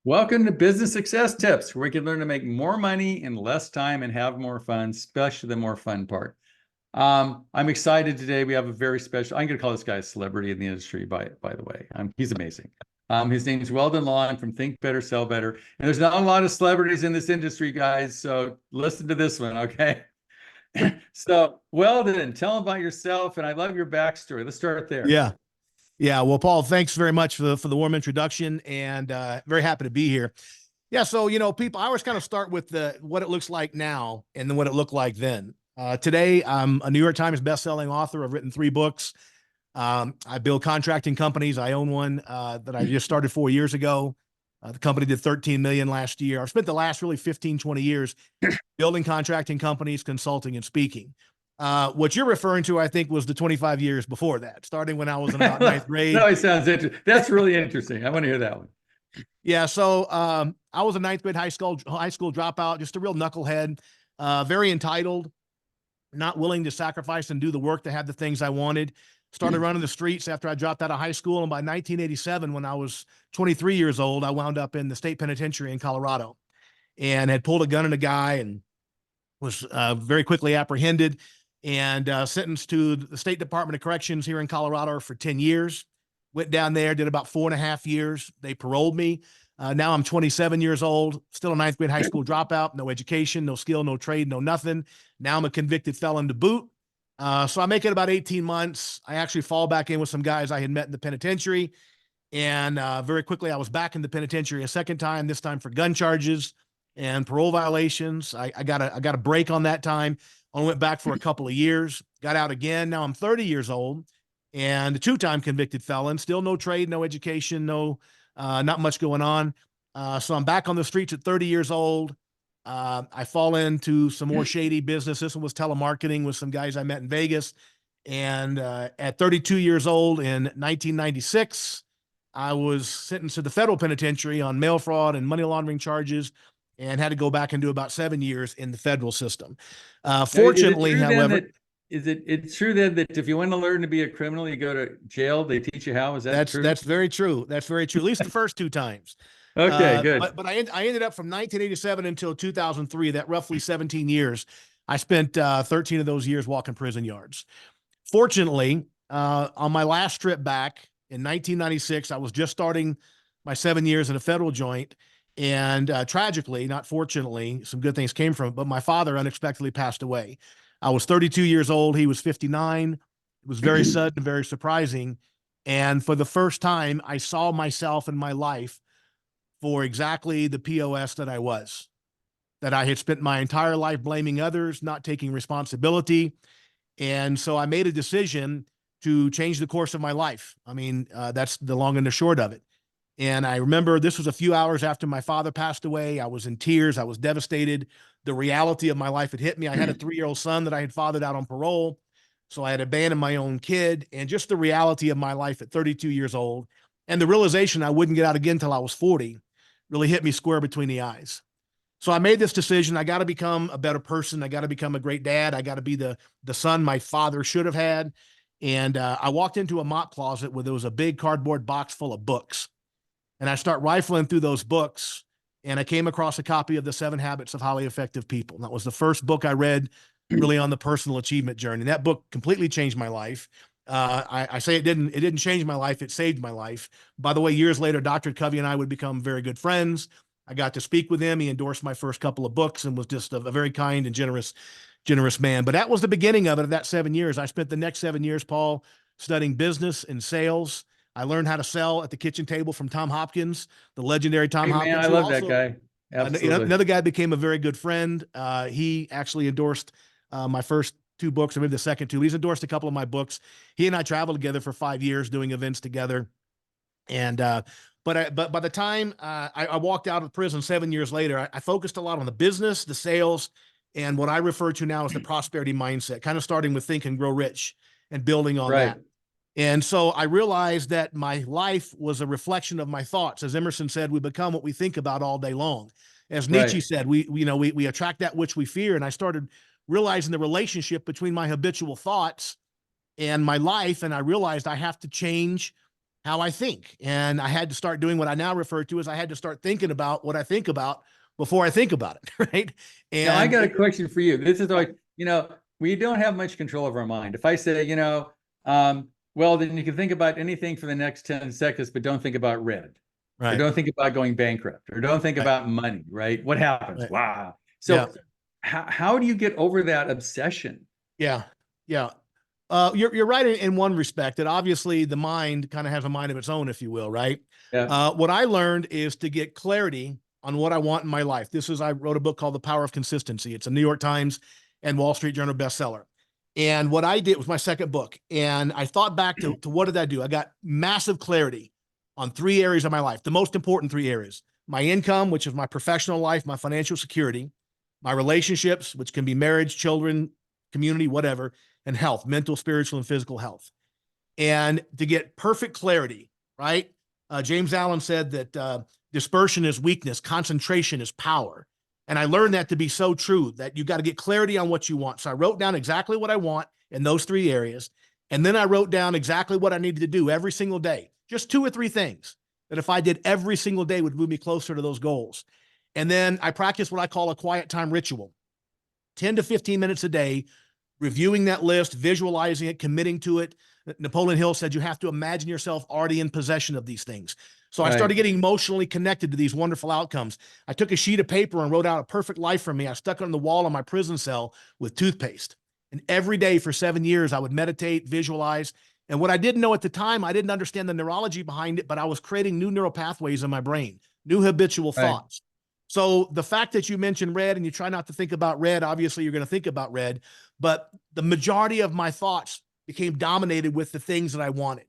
Welcome to Business Success Tips, where we can learn to make more money in less time and have more fun, especially the more fun part. I'm excited today. We have a very special, I'm going to call this guy a celebrity in the industry, by the way. He's amazing. His name is Weldon Long from Think Better, Sell Better. And there's not a lot of celebrities in this industry, guys. So listen to this one, okay? So, Weldon, tell them about yourself. And I love your backstory. Let's start there. Yeah. Yeah. Well, Paul, thanks very much for the warm introduction, and very happy to be here. Yeah. So, people, I always kind of start with what it looks like now and then what it looked like then. Today, I'm a New York Times bestselling author. I've written 3 books. I build contracting companies. I own one that I just started 4 years ago. The company did 13 million last year. I've spent the last really 15, 20 years building contracting companies, consulting, and speaking. What you're referring to, I think, was the 25 years before that, starting when I was in about ninth grade. No, it sounds interesting. That's really interesting. I want to hear that one. Yeah, so I was a ninth grade high school dropout, just a real knucklehead, very entitled, not willing to sacrifice and do the work to have the things I wanted. Started running the streets after I dropped out of high school, and by 1987, when I was 23 years old, I wound up in the state penitentiary in Colorado, and had pulled a gun on a guy and was very quickly apprehended and sentenced to the State Department of Corrections here in Colorado for 10 years. Went down there, did about 4.5 years. They paroled me. Now I'm 27 years old, still a ninth grade high school dropout, no education, no skill, no trade, no nothing. Now I'm a convicted felon to boot. So I make it about 18 months. I actually fall back in with some guys I had met in the penitentiary. And very quickly, I was back in the penitentiary a second time, this time for gun charges and parole violations. I got a break on that time. I went back for a couple of years, got out again. Now I'm 30 years old and a 2-time convicted felon, still no trade, no education, not much going on. So I'm back on the streets at 30 years old. I fall into some more shady business. This one was telemarketing with some guys I met in Vegas. And at 32 years old in 1996, I was sentenced to the federal penitentiary on mail fraud and money laundering charges, and had to go back and do about 7 years in the federal system. Fortunately, however, it's true then that if you want to learn to be a criminal, you go to jail. They teach you how. Is that true? That's very true. That's very true. At least the first 2 times. Okay, good. But I ended up from 1987 until 2003, that roughly 17 years. I spent 13 of those years walking prison yards. Fortunately, on my last trip back in 1996, I was just starting my 7 years in a federal joint. And tragically, not fortunately, some good things came from it, but my father unexpectedly passed away. I was 32 years old. He was 59. It was very sudden, very surprising. And for the first time, I saw myself in my life for exactly the POS that I was, that I had spent my entire life blaming others, not taking responsibility. And so I made a decision to change the course of my life. I mean, that's the long and the short of it. And I remember this was a few hours after my father passed away. I was in tears. I was devastated. The reality of my life had hit me. I had a 3-year-old son that I had fathered out on parole. So I had abandoned my own kid, and just the reality of my life at 32 years old and the realization I wouldn't get out again until I was 40 really hit me square between the eyes. So I made this decision. I got to become a better person. I got to become a great dad. I got to be the son my father should have had. And I walked into a mop closet where there was a big cardboard box full of books. And I start rifling through those books, and I came across a copy of The 7 Habits of Highly Effective People. And that was the first book I read really on the personal achievement journey. And that book completely changed my life. I say it didn't change my life. It saved my life. By the way, years later, Dr. Covey and I would become very good friends. I got to speak with him. He endorsed my first couple of books and was just a very kind and generous man. But that was the beginning of it, of that 7 years. I spent the next 7 years, Paul, studying business and sales. I learned how to sell at the kitchen table from Tom Hopkins, the legendary Tom Hopkins. Man, I love that guy. Absolutely. Another guy became a very good friend. He actually endorsed my first 2 books, or maybe the second 2. He's endorsed a couple of my books. He and I traveled together for 5 years doing events together. And but by the time I walked out of prison 7 years later, I focused a lot on the business, the sales, and what I refer to now as the prosperity mindset, kind of starting with Think and Grow Rich and building on that. And so I realized that my life was a reflection of my thoughts. As Emerson said, we become what we think about all day long. As Nietzsche said, we attract that which we fear. And I started realizing the relationship between my habitual thoughts and my life. And I realized I have to change how I think. And I had to start doing what I now refer to as I had to start thinking about what I think about before I think about it. Right. Now, I And got a question for you. This is like, we don't have much control of our mind. If I say, well, then you can think about anything for the next 10 seconds, but don't think about red, or right, don't think about going bankrupt, or don't think right, about money, right? What happens? right. Wow. Yeah. So how do you get over that obsession? Yeah. Yeah. You're right in one respect that obviously the mind kind of has a mind of its own, if you will, right? Yeah. What I learned is to get clarity on what I want in my life. I wrote a book called The Power of Consistency. It's a New York Times and Wall Street Journal bestseller. And what I did was my second book. And I thought back to what did I do? I got massive clarity on three areas of my life, the most important three areas: my income, which is my professional life, my financial security; my relationships, which can be marriage, children, community, whatever; and health, mental, spiritual, and physical health. And to get perfect clarity, right? James Allen said that dispersion is weakness, concentration is power. And I learned that to be so true, that you got to get clarity on what you want. So I wrote down exactly what I want in those three areas. And then I wrote down exactly what I needed to do every single day, just 2 or 3 things that if I did every single day would move me closer to those goals. And then I practiced what I call a quiet time ritual, 10 to 15 minutes a day, reviewing that list, visualizing it, committing to it. Napoleon Hill said you have to imagine yourself already in possession of these things. So I started Right. getting emotionally connected to these wonderful outcomes. I took a sheet of paper and wrote out a perfect life for me. I stuck it on the wall of my prison cell with toothpaste. And every day for 7 years, I would meditate, visualize. And what I didn't know at the time, I didn't understand the neurology behind it, but I was creating new neural pathways in my brain, new habitual Right. thoughts. So the fact that you mentioned red and you try not to think about red, obviously you're going to think about red, but the majority of my thoughts became dominated with the things that I wanted.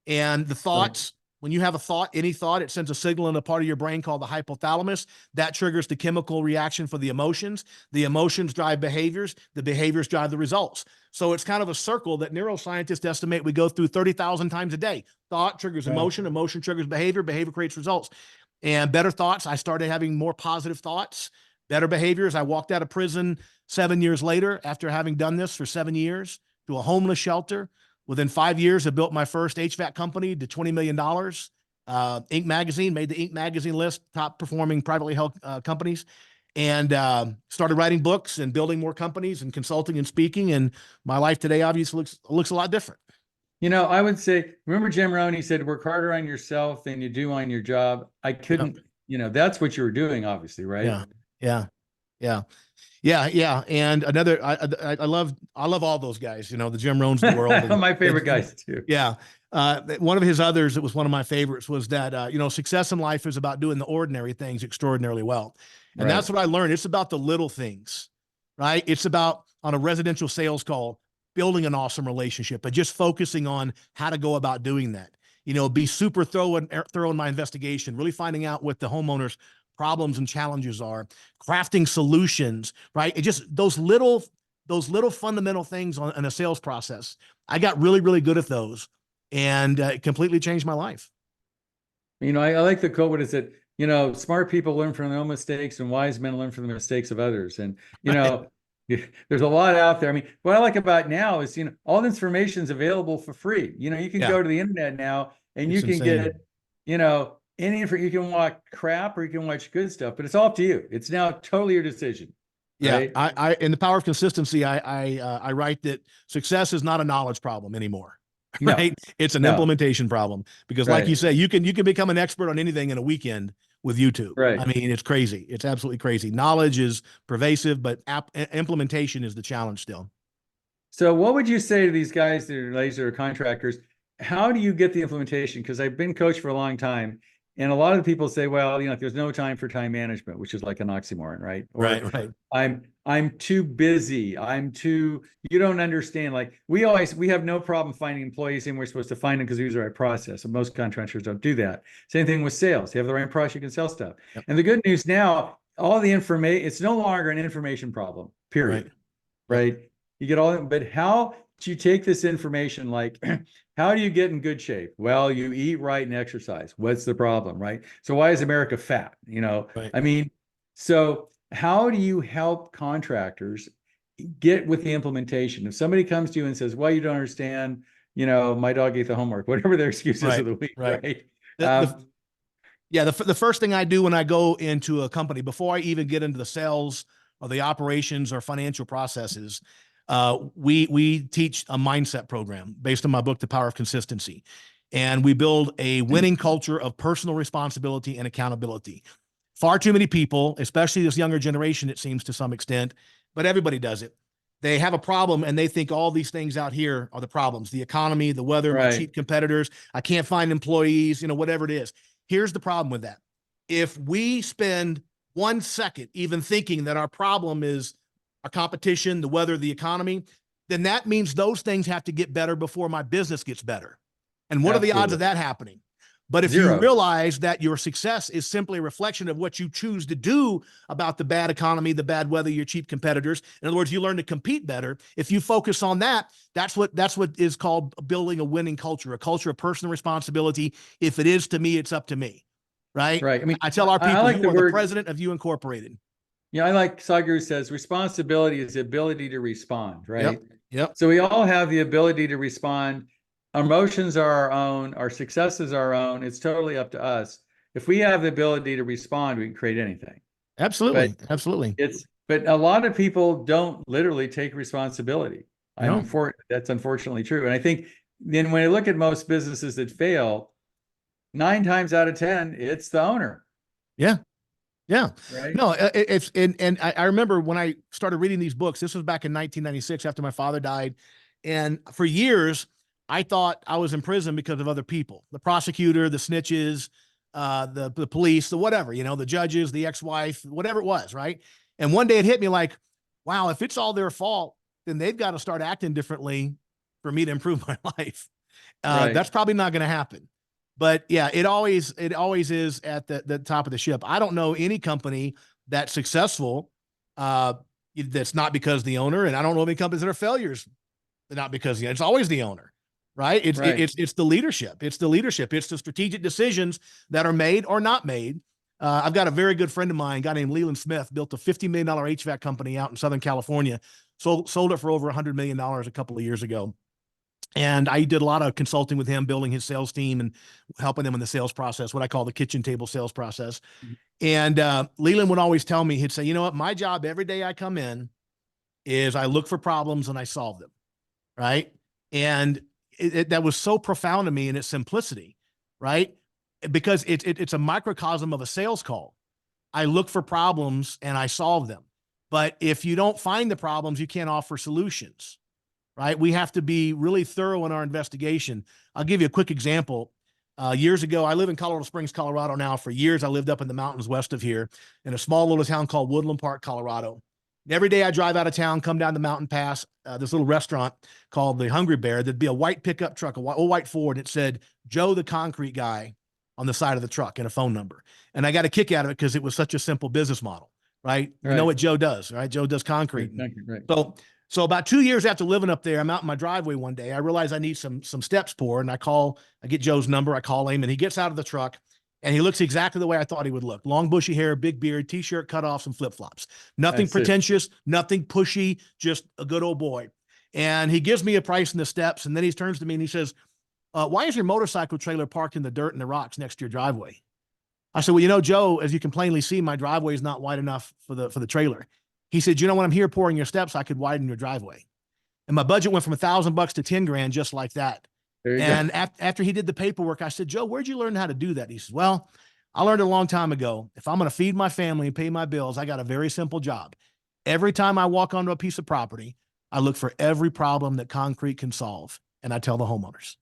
And the Right. thoughts, when you have a thought, any thought, it sends a signal in a part of your brain called the hypothalamus. That triggers the chemical reaction for the emotions. The emotions drive behaviors. The behaviors drive the results. So it's kind of a circle that neuroscientists estimate we go through 30,000 times a day. Thought triggers Right. emotion. Emotion triggers behavior. Behavior creates results. And better thoughts, I started having more positive thoughts, better behaviors. I walked out of prison 7 years later after having done this for 7 years to a homeless shelter. Within 5 years, I built my first HVAC company to $20 million. Inc. Magazine made the Inc. Magazine list, top performing privately held companies, and started writing books and building more companies and consulting and speaking. And my life today obviously looks a lot different. I would say, remember Jim Rohn, he said, work harder on yourself than you do on your job. I Yeah, couldn't, that's what you were doing, obviously, right? yeah, yeah, yeah. Yeah, yeah, and another, I love all those guys. The Jim Rohns of the world, and My favorite guys too. yeah, one of his others that was one of my favorites was that success in life is about doing the ordinary things extraordinarily well, and Right. that's what I learned. It's about the little things, right? It's about on a residential sales call building an awesome relationship, but just focusing on how to go about doing that. Be super thorough in my investigation, really finding out what the homeowners problems and challenges are, crafting solutions, right? It just those little fundamental things in a sales process. I got really, really good at those, and it completely changed my life. I like the quote what is it? Smart people learn from their own mistakes and wise men learn from the mistakes of others. And, there's a lot out there. I mean, what I like about now is, all the information is available for free. You can Yeah, go to the internet now and you it's can insane. get, you can watch crap or you can watch good stuff, but it's all up to you. It's now totally your decision, Yeah, right? I in the power of consistency, I write that success is not a knowledge problem anymore, No, right? It's an no, implementation problem because, like you right, say, you can become an expert on anything in a weekend with YouTube. right. I mean, it's crazy. It's absolutely crazy. Knowledge is pervasive, but implementation is the challenge still. So what would you say to these guys that are laser contractors? How do you get the implementation? Because I've been coached for a long time, and a lot of the people say, well, there's no time for time management, which is like an oxymoron, right? Right, Or right. I'm too busy. You don't understand. Like we have no problem finding employees and we're supposed to find them because we use the right process. And most contractors don't do that. Same thing with sales. You have the right process, you can sell stuff. Yep. And the good news now, all the information, it's no longer an information problem, Right. period. Yep. Right? You get all, but how do you take this information? Like, how do you get in good shape? Well, you eat right and exercise. What's the problem, right? So why is America fat? Right. I mean, so how do you help contractors get with the implementation? If somebody comes to you and says, well, you don't understand, my dog ate the homework, whatever their excuses Right, of the week, right. right? The first thing I do when I go into a company, before I even get into the sales or the operations or financial processes, we teach a mindset program based on my book, The Power of Consistency. And we build a winning culture of personal responsibility and accountability. Far too many people, especially this younger generation, it seems to some extent, but everybody does it. They have a problem and they think all these things out here are the problems: the economy, the weather, my cheap competitors, I can't find employees, whatever it is. Here's the problem with that. If we spend 1 second even thinking that our problem is our competition, the weather, the economy, then that means those things have to get better before my business gets better. And what are the odds of that happening? But if you realize that your success is simply a reflection of what you choose to do about the bad economy, the bad weather, your cheap competitors, in other words, you learn to compete better. If you focus on that, that's what is called building a winning culture, a culture of personal responsibility. If it is to me, it's up to me. Right. Right. I mean, I tell our people, like you are the president of You Incorporated. Yeah, I like Sadhguru says responsibility is the ability to respond, right? Yep. So we all have the ability to respond. Our emotions are our own, our successes are our own. It's totally up to us. If we have the ability to respond, we can create anything. Absolutely. Absolutely. But a lot of people don't literally take responsibility. That's unfortunately true. And I think then when I look at most businesses that fail, 9 times out of 10, it's the owner. Yeah. Yeah. Right. No, and I remember when I started reading these books, this was back in 1996 after my father died. And for years, I thought I was in prison because of other people, the prosecutor, the snitches, the police, the whatever, the judges, the ex-wife, whatever it was. Right. And one day it hit me like, wow, if it's all their fault, then they've got to start acting differently for me to improve my life. That's probably not going to happen. But yeah, it always is at the top of the ship. I don't know any company that's successful that's not because of the owner, and I don't know any companies that are failures not because it's always the owner, right? It's the leadership. It's the leadership. It's the strategic decisions that are made or not made. I've got a very good friend of mine, a guy named Leland Smith, built a $50 million HVAC company out in Southern California, sold it for over $100 million a couple of years ago. And I did a lot of consulting with him, building his sales team and helping them in the sales process, what I call the kitchen table sales process. And Leland would always tell me, he'd say, you know what, my job every day I come in is I look for problems and I solve them. Right. And that was so profound to me in its simplicity. Right. Because it's a microcosm of a sales call. I look for problems and I solve them. But if you don't find the problems, you can't offer solutions. Right. We have to be really thorough in our investigation. I'll give you a quick example. Years ago, I live in Colorado Springs, Colorado now. For years, I lived up in the mountains west of here in a small little town called Woodland Park, Colorado. And every day I drive out of town, come down the mountain pass, this little restaurant called the Hungry Bear. There'd be a white pickup truck, old white Ford. And it said, Joe the Concrete Guy on the side of the truck and a phone number. And I got a kick out of it because it was such a simple business model. Right. You know what Joe does, right? Joe does concrete. Right. So about 2 years after living up there, I'm out in my driveway one day. I realize I need some steps poured, and I get Joe's number. I call him, and he gets out of the truck, and he looks exactly the way I thought he would look: long, bushy hair, big beard, t-shirt, cutoffs, and flip flops. Nothing pretentious, nothing pushy, just a good old boy. And he gives me a price in the steps, and then he turns to me and he says, "Why is your motorcycle trailer parked in the dirt and the rocks next to your driveway?" I said, "Well, Joe, as you can plainly see, my driveway is not wide enough for the trailer." He said, when I'm here pouring your steps, I could widen your driveway. And my budget went from $1,000 to 10 grand, just like that. And after he did the paperwork, I said, "Joe, where'd you learn how to do that?" He says, "Well, I learned a long time ago. If I'm going to feed my family and pay my bills, I got a very simple job. Every time I walk onto a piece of property, I look for every problem that concrete can solve. And I tell the homeowners."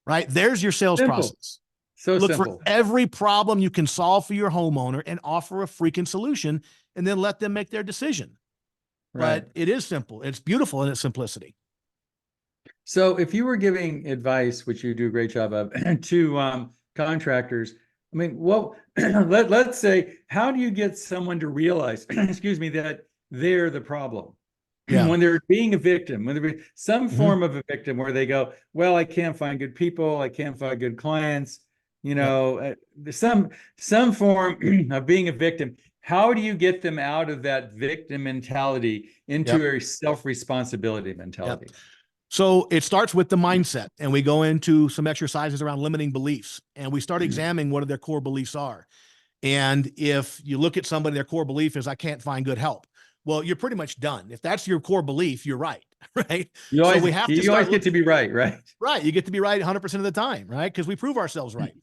Right? There's your sales process. Look for every problem you can solve for your homeowner and offer a freaking solution, and then let them make their decision. Right. But it is simple. It's beautiful in its simplicity. So if you were giving advice, which you do a great job of, to contractors, I mean, let's say, how do you get someone to realize, excuse me, that they're the problem? Yeah. When they're being a victim, when they're some form of a victim where they go, well, I can't find good people, I can't find good clients, some form of being a victim. How do you get them out of that victim mentality into a self-responsibility mentality? So it starts with the mindset, and we go into some exercises around limiting beliefs, and we start examining what their core beliefs are. And if you look at somebody, their core belief is, I can't find good help. Well, you're pretty much done. If that's your core belief, you're right. Right. You So always, we have to you always start get to be right, right? right. You get to be right 100% of the time, right? Because we prove ourselves right.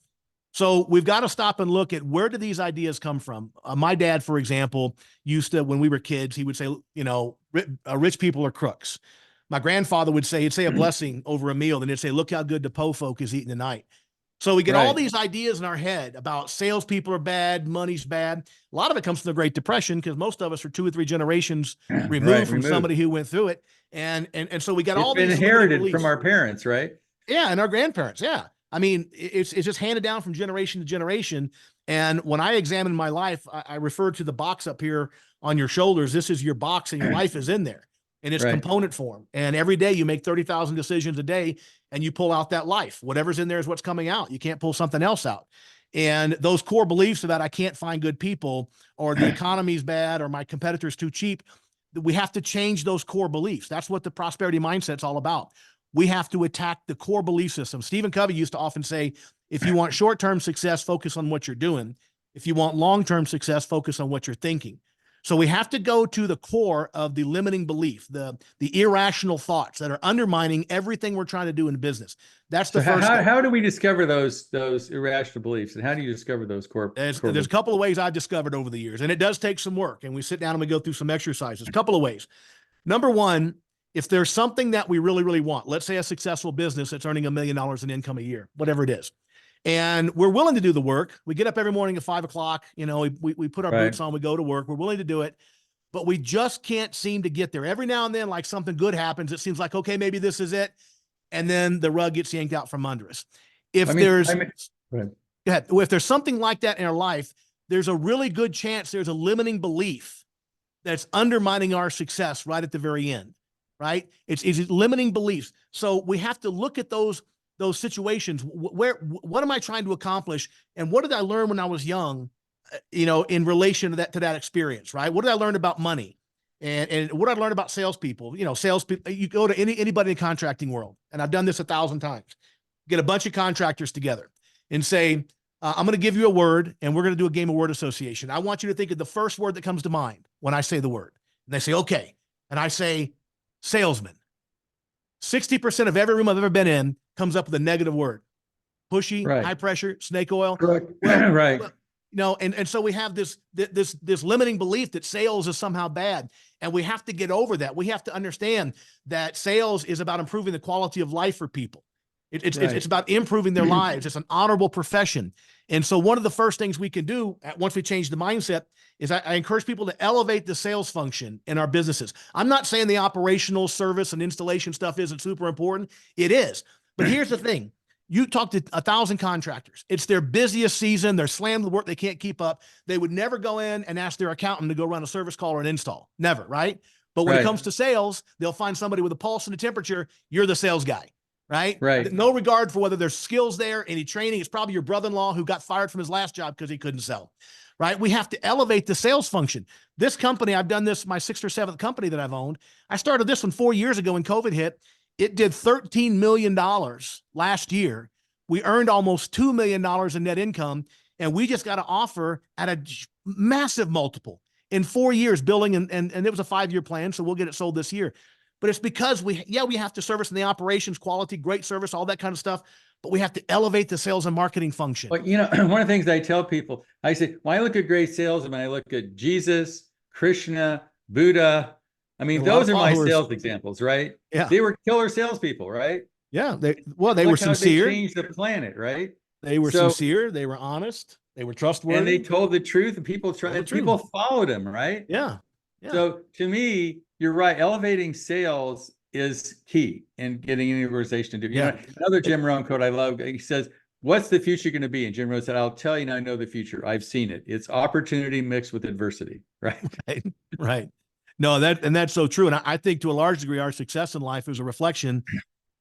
So we've got to stop and look at, where do these ideas come from? My dad, for example, used to, when we were kids, he would say, you know, rich people are crooks. My grandfather would say, he'd say a blessing over a meal, and he'd say, look how good the po folk is eating tonight. So we get all these ideas in our head about salespeople are bad, money's bad. A lot of it comes from the Great Depression, because most of us are 2 or 3 generations removed from somebody who went through it. And so we got all these inherited from our parents, right? Yeah, and our grandparents. Yeah. I mean, it's just handed down from generation to generation. And when I examine my life, I refer to the box up here on your shoulders. This is your box, and your life is in there, and it's component form. And every day you make 30,000 decisions a day, and you pull out that life. Whatever's in there is what's coming out. You can't pull something else out. And those core beliefs about, I can't find good people, or the economy's bad, or my competitor's too cheap, we have to change those core beliefs. That's what the prosperity mindset's all about. We have to attack the core belief system. Stephen Covey used to often say, if you want short-term success, focus on what you're doing. If you want long-term success, focus on what you're thinking. So we have to go to the core of the limiting belief, the irrational thoughts that are undermining everything we're trying to do in business. That's the first step. How do we discover those irrational beliefs, and how do you discover those core? There's a couple of ways I've discovered over the years, and it does take some work. And we sit down and we go through some exercises. A couple of ways. Number one, if there's something that we really, really want, let's say a successful business that's earning $1 million in income a year, whatever it is, and we're willing to do the work. We get up every morning at 5 o'clock, you know, we put our boots on, we go to work, we're willing to do it, but we just can't seem to get there. Every now and then, like, something good happens. It seems like, okay, maybe this is it. And then the rug gets yanked out from under us. If there's something like that in our life, there's a really good chance there's a limiting belief that's undermining our success right at the very end. Right? It's limiting beliefs. So we have to look at those situations. What am I trying to accomplish? And what did I learn when I was young, you know, in relation to that experience, right? What did I learn about money? And what did I learn about salespeople? You know, salespeople, you go to anybody in the contracting world, and I've done this 1,000 times, get a bunch of contractors together and say, I'm going to give you a word, and we're going to do a game of word association. I want you to think of the first word that comes to mind when I say the word. And they say, okay. And I say, salesman. 60% of every room I've ever been in comes up with a negative word. Pushy, high pressure, snake oil. Correct. Well, right. Well, you know, and so we have this limiting belief that sales is somehow bad. And we have to get over that. We have to understand that sales is about improving the quality of life for people. It's about improving their lives. It's an honorable profession. And so one of the first things we can do once we change the mindset is I encourage people to elevate the sales function in our businesses. I'm not saying the operational service and installation stuff isn't super important. It is. But here's the thing. You talk to 1,000 contractors. It's their busiest season. They're slammed with work. They can't keep up. They would never go in and ask their accountant to go run a service call or an install. Never, right? But when it comes to sales, they'll find somebody with a pulse and a temperature. You're the sales guy. Right? No regard for whether there's skills there, any training. It's probably your brother-in-law who got fired from his last job because he couldn't sell. Right? We have to elevate the sales function. This company, I've done this, my 6th or 7th company that I've owned. I started this one 4 years ago when COVID hit. It did $13 million last year. We earned almost $2 million in net income, and we just got an offer at a massive multiple in 4 years building, and it was a 5-year plan, so we'll get it sold this year. But it's because we have to service in the operations, quality, great service, all that kind of stuff. But we have to elevate the sales and marketing function. But, you know, one of the things I tell people, I say, when I look at great salesmen, I look at Jesus, Krishna, Buddha. I mean, those are my sales examples, right? Yeah. They were killer salespeople, right? Yeah. They were sincere. They changed the planet, right? They were sincere. They were honest. They were trustworthy. And they told the truth, and people followed them, right? Yeah. So to me, you're right. Elevating sales is key in getting any organization to do. You know, another Jim Rohn quote I love. He says, "What's the future going to be?" And Jim Rohn said, "I'll tell you, and I know the future. I've seen it. It's opportunity mixed with adversity." Right. Right. No, that's so true. And I think to a large degree, our success in life is a reflection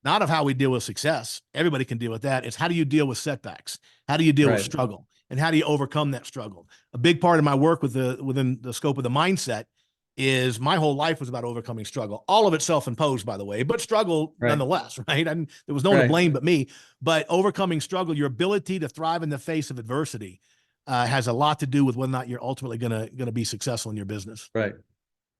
not of how we deal with success. Everybody can deal with that. It's how do you deal with setbacks? How do you deal with struggle? And how do you overcome that struggle? A big part of my work within the scope of the mindset is my whole life was about overcoming struggle. All of it self-imposed, by the way, but struggle nonetheless, right? And there was no one to blame but me. But overcoming struggle, your ability to thrive in the face of adversity, has a lot to do with whether or not you're ultimately gonna be successful in your business. Right.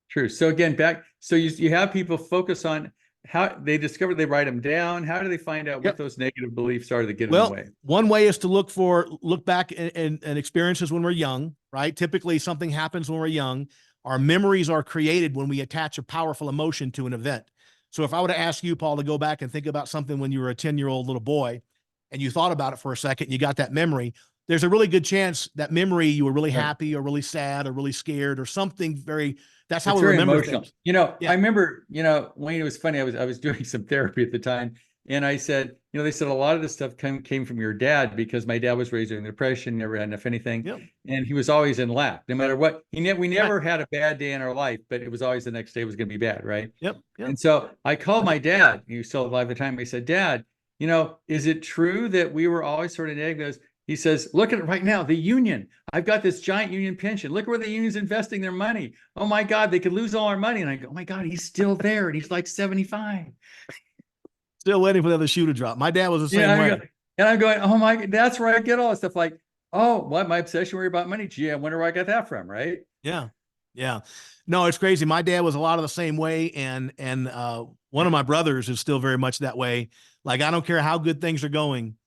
True. So again, so you have people focus on how they discover, they write them down. How do they find out what those negative beliefs are that get in the way? One way is to look back and experiences when we're young, right? Typically something happens when we're young. Our memories are created when we attach a powerful emotion to an event. So if I were to ask you, Paul, to go back and think about something when you were a 10-year-old little boy and you thought about it for a second, you got that memory, there's a really good chance that memory you were really happy or really sad or really scared or something that's how we remember things. I remember, Wayne, it was funny. I was doing some therapy at the time, and I said, they said a lot of this stuff came from your dad, because my dad was raised during the Depression, never had enough anything. And he was always in lack, no matter what. We never had a bad day in our life, but it was always the next day was going to be bad. Right. And so I called my dad, he was still alive at the time. I said, Dad, is it true that we were always sort of negative? He says, look at it right now, the union. I've got this giant union pension. Look where the union's investing their money. Oh my God, they could lose all our money. And I go, oh my God, he's still there. And he's like 75. Still waiting for the other shoe to drop. My dad was the same way. And I'm going, oh my, that's where I get all this stuff. Like, oh, what, my obsession worry about money? Gee, I wonder where I got that from, right? Yeah. No, it's crazy. My dad was a lot of the same way. And one of my brothers is still very much that way. Like, I don't care how good things are going.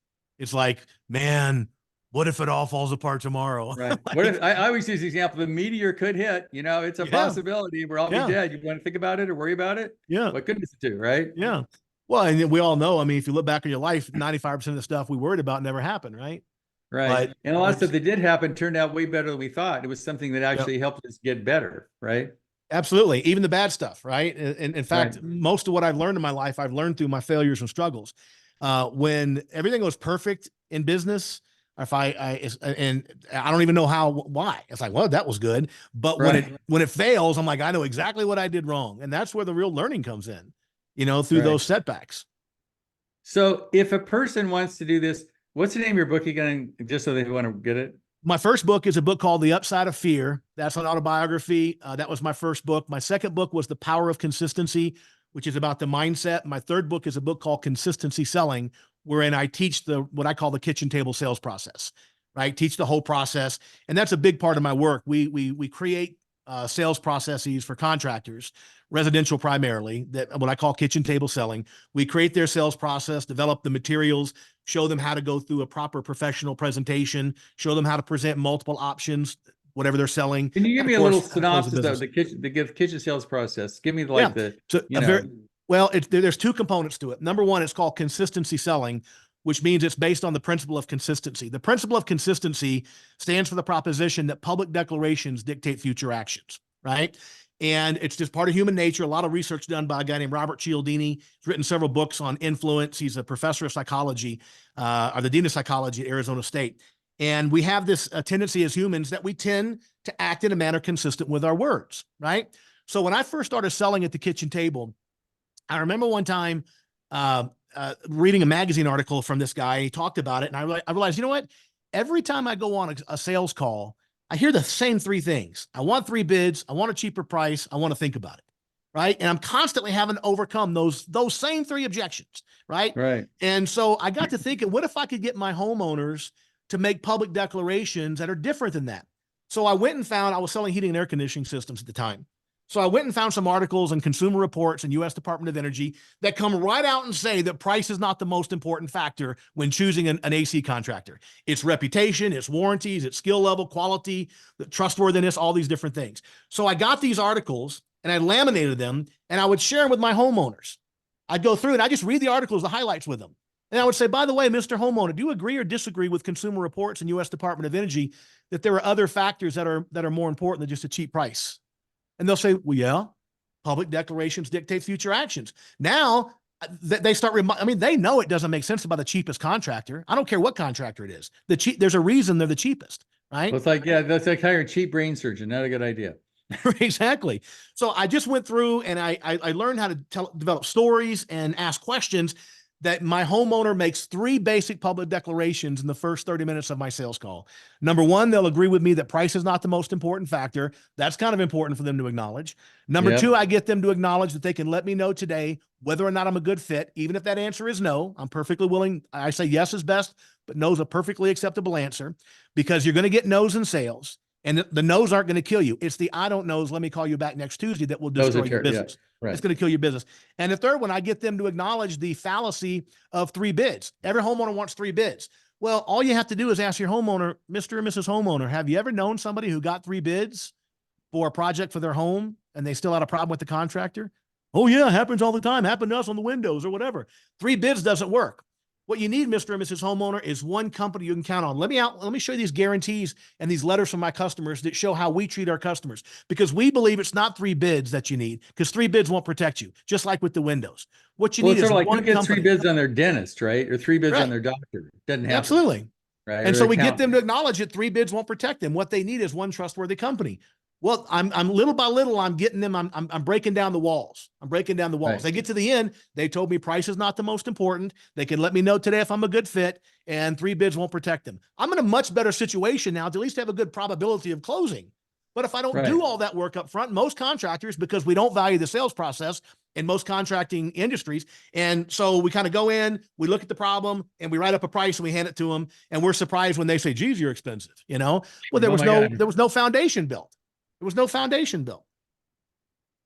It's like, man, what if it all falls apart tomorrow? Right. What if, I always use the example, the meteor could hit, it's a possibility. We're all be dead. You want to think about it or worry about it? Yeah. What goodness it do, right? Yeah. Well, and we all know, if you look back on your life, 95% of the stuff we worried about never happened, right? Right. And a lot of stuff that did happen turned out way better than we thought. It was something that actually helped us get better, right? Absolutely. Even the bad stuff, right? And in fact, most of what I've learned in my life, I've learned through my failures and struggles. When everything goes perfect in business, and I don't even know why. It's like, well, that was good. But when it fails, I'm like, I know exactly what I did wrong. And that's where the real learning comes in, through those setbacks. So if a person wants to do this, what's the name of your book again, just so they want to get it? My first book is a book called The Upside of Fear. That's an autobiography. That was my first book. My second book was The Power of Consistency, which is about the mindset. My third book is a book called Consistency Selling, wherein I teach what I call the kitchen table sales process, right? Teach the whole process. And that's a big part of my work. We create sales processes for contractors, residential primarily, that what I call kitchen table selling. We create their sales process, develop the materials, show them how to go through a proper professional presentation, show them how to present multiple options, whatever they're selling. Can you give me a little synopsis of the kitchen sales process? Give me there's two components to it. Number one, it's called consistency selling, which means it's based on the principle of consistency. The principle of consistency stands for the proposition that public declarations dictate future actions, right? And it's just part of human nature. A lot of research done by a guy named Robert Cialdini. He's written several books on influence. He's a professor of psychology, or the dean of psychology at Arizona State. And we have this tendency as humans that we tend to act in a manner consistent with our words, right? So when I first started selling at the kitchen table, I remember one time reading a magazine article from this guy. He talked about it, and I realized, you know what? Every time I go on a sales call, I hear the same three things. I want 3 bids. I want a cheaper price. I want to think about it, right? And I'm constantly having to overcome those same 3 objections, right? Right. And so I got to thinking, what if I could get my homeowners to make public declarations that are different than that? So I went and found, I was selling heating and air conditioning systems at the time. So I went and found some articles and Consumer Reports and U.S. Department of Energy that come right out and say that price is not the most important factor when choosing an AC contractor. It's reputation, it's warranties, it's skill level, quality, the trustworthiness, all these different things. So I got these articles and I laminated them and I would share them with my homeowners. I'd go through and I just read the articles, the highlights with them. And I would say, by the way, Mr. Homeowner, do you agree or disagree with Consumer Reports and U.S. Department of Energy that there are other factors that are more important than just a cheap price? And they'll say, well, yeah, public declarations dictate future actions. Now they start, they know it doesn't make sense to buy the cheapest contractor. I don't care what contractor it is. There's a reason they're the cheapest, right? Well, it's like, that's like hiring a cheap brain surgeon. Not a good idea. Exactly. So I just went through and I learned how to develop stories and ask questions that my homeowner makes 3 basic public declarations in the first 30 minutes of my sales call. Number one, they'll agree with me that price is not the most important factor. That's kind of important for them to acknowledge. Number Yep. two, I get them to acknowledge that they can let me know today whether or not I'm a good fit. Even if that answer is no, I'm perfectly willing. I say yes is best, but no is a perfectly acceptable answer, because you're going to get no's in sales. And the no's aren't going to kill you. It's the I don't knows, let me call you back next Tuesday, that will Those destroy are your business. Right. It's going to kill your business. And the third one, I get them to acknowledge the fallacy of 3 bids. Every homeowner wants 3 bids. Well, all you have to do is ask your homeowner, Mr. and Mrs. Homeowner, have you ever known somebody who got 3 bids for a project for their home and they still had a problem with the contractor? Oh yeah, happens all the time. Happened to us on the windows or whatever. 3 bids doesn't work. What you need, Mr. and Mrs. Homeowner, is one company you can count on. Let me show you these guarantees and these letters from my customers that show how we treat our customers, because we believe it's not 3 bids that you need, because 3 bids won't protect you, just like with the windows. What you Well, need it's is sort of like one who gets company. 3 bids on their dentist, right? Or 3 bids on their doctor. Doesn't happen. Absolutely. Right. And Or so we get accountant. them to acknowledge that 3 bids won't protect them. What they need is one trustworthy company. Well, I'm little by little, I'm getting them. I'm breaking down the walls. I'm breaking down the walls. Right. They get to the end. They told me price is not the most important. They can let me know today if I'm a good fit, and 3 bids won't protect them. I'm in a much better situation now to at least have a good probability of closing. But if I don't do all that work up front, most contractors, because we don't value the sales process in most contracting industries, and so we kind of go in, we look at the problem, and we write up a price and we hand it to them, and we're surprised when they say, "Geez, you're expensive." Well, there was no foundation built. There was no foundation built.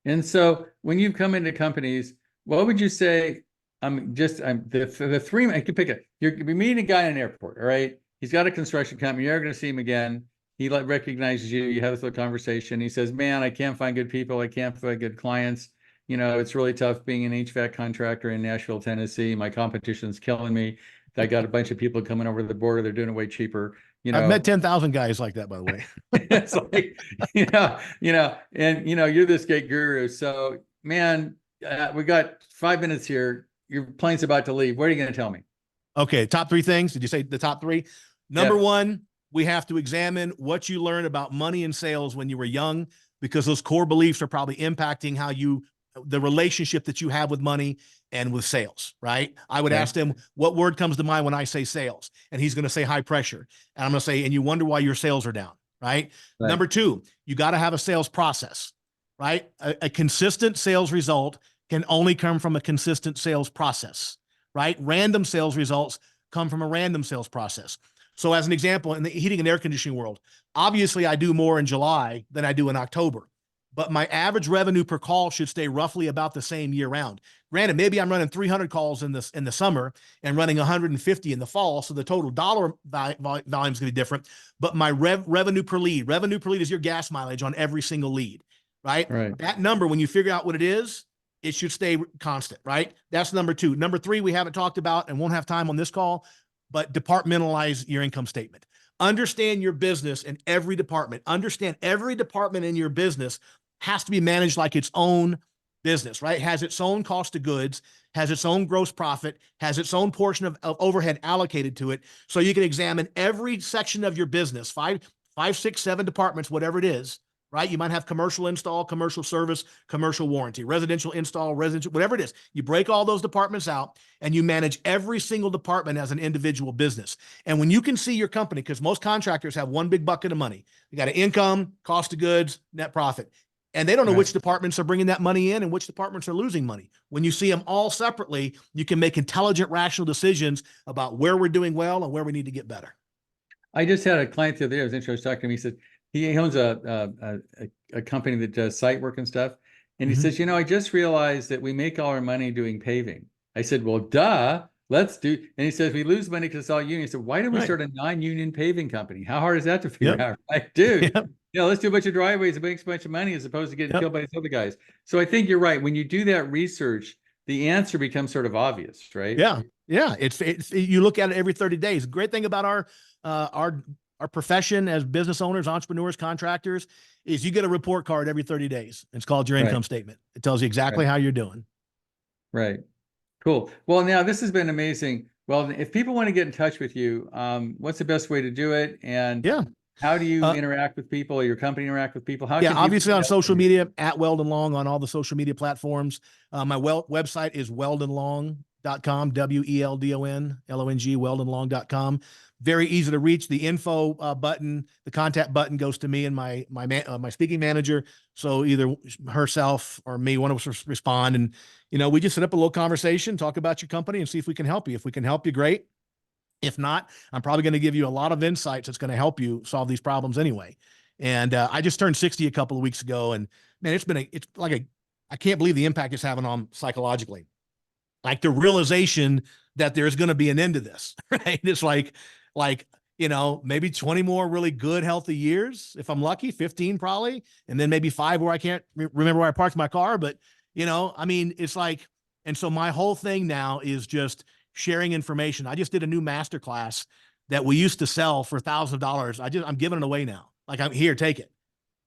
And so when you've come into companies, what would you say? I'm the 3, I could pick it. You're meeting a guy in an airport, all right? He's got a construction company. You're going to see him again. He recognizes you. You have this little conversation. He says, "Man, I can't find good people. I can't find good clients. It's really tough being an HVAC contractor in Nashville, Tennessee. My competition's killing me. I got a bunch of people coming over the border. They're doing it way cheaper. I've met 10,000 guys like that, by the way." It's like, and you're this great guru. So, man, we got 5 minutes here. Your plane's about to leave. What are you going to tell me? Okay, top 3 things. Did you say the top 3? Number 1, we have to examine what you learned about money and sales when you were young, because those core beliefs are probably impacting the relationship that you have with money and with sales, right? I would ask them, what word comes to mind when I say sales? And he's going to say high pressure. And I'm going to say, and you wonder why your sales are down, right? Number 2, you got to have a sales process, right? A consistent sales result can only come from a consistent sales process, right? Random sales results come from a random sales process. So as an example, in the heating and air conditioning world, obviously I do more in July than I do in October, but my average revenue per call should stay roughly about the same year round. Granted, maybe I'm running 300 calls in the summer and running 150 in the fall, so the total dollar volume is going to be different. But my revenue per lead is your gas mileage on every single lead, right? That number, when you figure out what it is, it should stay constant, right? That's number 2. Number 3, we haven't talked about and won't have time on this call, but departmentalize your income statement. Understand your business in every department. Understand every department in your business has to be managed like its own business, right? Has its own cost of goods, has its own gross profit, has its own portion of overhead allocated to it. So you can examine every section of your business, 5, 6, 7 departments, whatever it is, right? You might have commercial install, commercial service, commercial warranty, residential install, residential, whatever it is. You break all those departments out and you manage every single department as an individual business. And when you can see your company, because most contractors have one big bucket of money, you got an income, cost of goods, net profit. And they don't know which departments are bringing that money in and which departments are losing money. When you see them all separately, you can make intelligent, rational decisions about where we're doing well and where we need to get better. I just had a client the other day. I was interested talking to him. He said he owns a company that does site work and stuff. And he says, I just realized that we make all our money doing paving. I said, well, duh, let's do. And he says, we lose money because it's all union. He said, why don't we start a non-union paving company? How hard is that to figure out? Like, dude, let's do a bunch of driveways and make a bunch of money as opposed to getting killed by these other guys. So I think you're right. When you do that research, the answer becomes sort of obvious, right? Yeah. It's you look at it every 30 days. The great thing about our profession as business owners, entrepreneurs, contractors, is you get a report card every 30 days. It's called your income statement. It tells you exactly how you're doing. Right. Cool. Well, now this has been amazing. Well, if people want to get in touch with you, what's the best way to do it? And how do you interact with people, or your company interact with people? How can obviously on social media, at Weldon Long on all the social media platforms. My website is weldonlong.com. weldonlong.com, WELDONLONG, weldonlong.com. Very easy to reach. The info button, the contact button goes to me and my speaking manager. So either herself or me, one of us respond. And, we just set up a little conversation, talk about your company and see if we can help you. If we can help you, great. If not, I'm probably going to give you a lot of insights that's going to help you solve these problems anyway. And I just turned 60 a couple of weeks ago, and man, I can't believe the impact it's having on psychologically. Like the realization that there's going to be an end to this, right? It's like, maybe 20 more really good, healthy years. If I'm lucky, 15 probably. And then maybe 5 where I can't remember where I parked my car. But, it's like, and so my whole thing now is just sharing information. I just did a new masterclass that we used to sell for $1,000. I'm giving it away now. Like, I'm here, take it,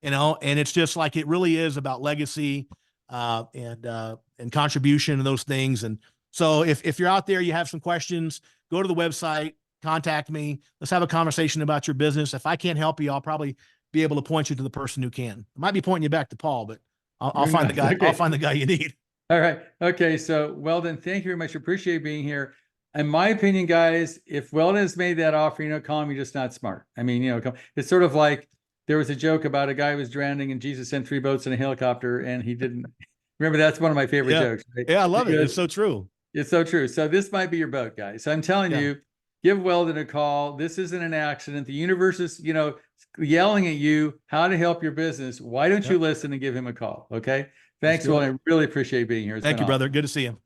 and it's just like, it really is about legacy, and contribution and those things. And so if you're out there, you have some questions, go to the website, contact me. Let's have a conversation about your business. If I can't help you, I'll probably be able to point you to the person who can. I might be pointing you back to Paul, but I'll find the guy. Okay. I'll find the guy you need. All right. Okay. So Weldon, thank you very much. Appreciate being here. In my opinion, guys, if Weldon has made that offer, call him, you're just not smart. I mean, it's sort of like there was a joke about a guy who was drowning and Jesus sent 3 boats and a helicopter and he didn't. Remember, that's one of my favorite jokes. Right? Yeah, I love it. It's so true. It's so true. So this might be your boat, guys. So I'm telling you, give Weldon a call. This isn't an accident. The universe is, yelling at you how to help your business. Why don't you listen and give him a call? Okay. Thanks, Weldon. I really appreciate being here. Thank you, brother. Good to see you.